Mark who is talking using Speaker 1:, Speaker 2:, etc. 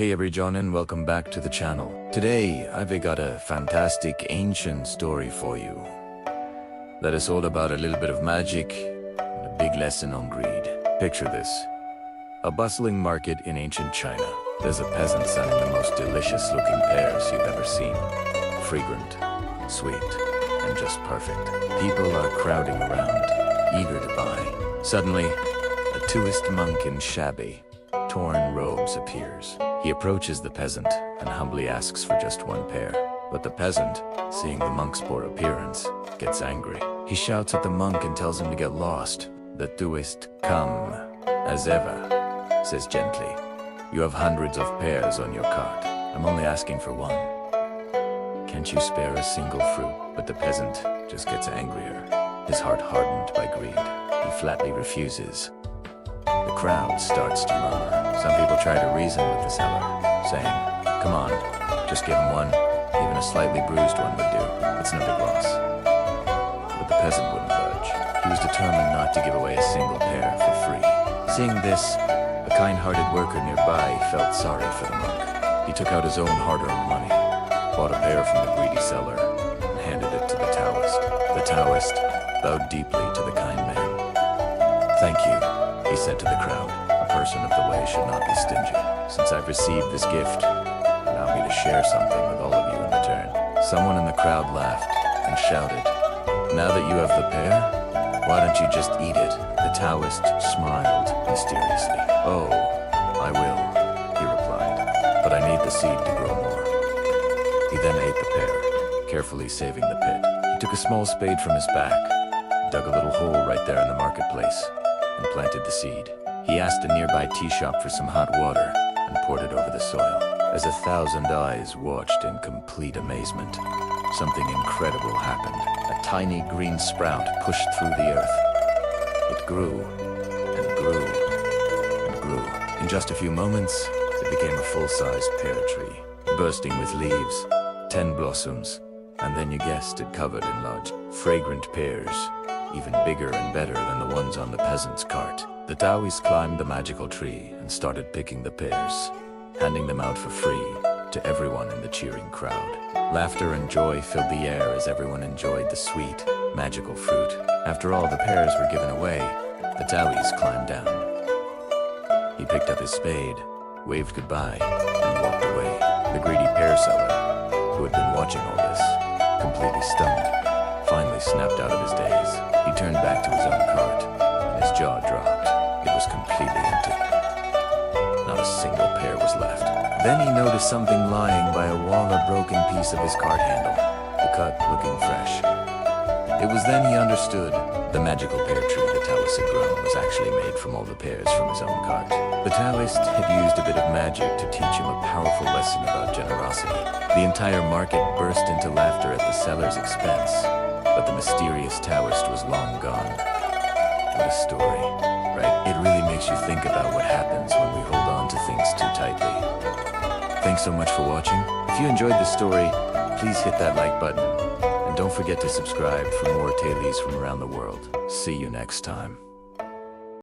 Speaker 1: Hey everyone and welcome back to the channel. Today I've got a fantastic ancient story for you. That is all about a little bit of magic and a big lesson on greed. Picture this. A bustling market in ancient China. There's a peasant selling the most delicious looking pears you've ever seen. Fragrant, sweet, and just perfect. People are crowding around, eager to buy. Suddenly, a Taoist monk in shabby, torn robes appears. He approaches the peasant and humbly asks for just one pear. But the peasant, seeing the monk's poor appearance, gets angry. He shouts at the monk and tells him to get lost. The Taoist, "Come, as ever," says gently. "You have hundreds of pears on your cart. I'm only asking for one. Can't you spare a single fruit?" But the peasant just gets angrier, his heart hardened by greed. He flatly refuses. The crowd starts to murmur. Some people try to reason with the seller, saying, "Come on, just give him one. Even a slightly bruised one would do. It's no big loss." But the peasant wouldn't budge. He was determined not to give away a single pear for free. Seeing this, a kind-hearted worker nearby felt sorry for the monk. He took out his own hard-earned money, bought a pear from the greedy seller, and handed it to the Taoist. The Taoist bowed deeply to the kind man. "Thank you," he said to the crowd. "A person of the way should not be stingy. Since I've received this gift, allow me to share something with all of you in return." Someone in the crowd laughed and shouted, "Now that you have the pear, why don't you just eat it?" The Taoist smiled mysteriously. "Oh, I will," he replied, "but I need the seed to grow more." He then ate the pear, carefully saving the pit. He took a small spade from his back, dug a little hole right there in the marketplace, and planted the seed. He asked a nearby tea shop for some hot water and poured it over the soil. As 1,000 eyes watched in complete amazement, something incredible happened. A tiny green sprout pushed through the earth. It grew and grew and grew. In just a few moments, it became a full-sized pear tree, bursting with leaves, 10 blossoms, and then you guessed it covered in large, fragrant pears, even bigger and better than the ones on the peasant's cart. The Taoist climbed the magical tree and started picking the pears, handing them out for free to everyone in the cheering crowd. Laughter and joy filled the air as everyone enjoyed the sweet, magical fruit. After all the pears were given away, the Taoist climbed down. He picked up his spade, waved goodbye, and walked away. The greedy pear seller, who had been watching all this, completely stunned, finally snapped out of his daze. He turned back to his own cart, and his jaw dropped. It was completely empty. Not a single pear was left. Then he noticed something lying by a wall, a broken piece of his cart handle, the cut looking fresh. It was then he understood. The magical pear tree the Taoist had grown was actually made from all the pears from his own cart. The Taoist had used a bit of magic to teach him a powerful lesson about generosity. The entire market burst into laughter at the seller's expense, but the mysterious Taoist was long gone. What a story, right? It really makes you think about what happens when we hold on to things too tightly. Thanks so much for watching. If you enjoyed this story, please hit that like button. And don't forget to subscribe for more tales from around the world. See you next time.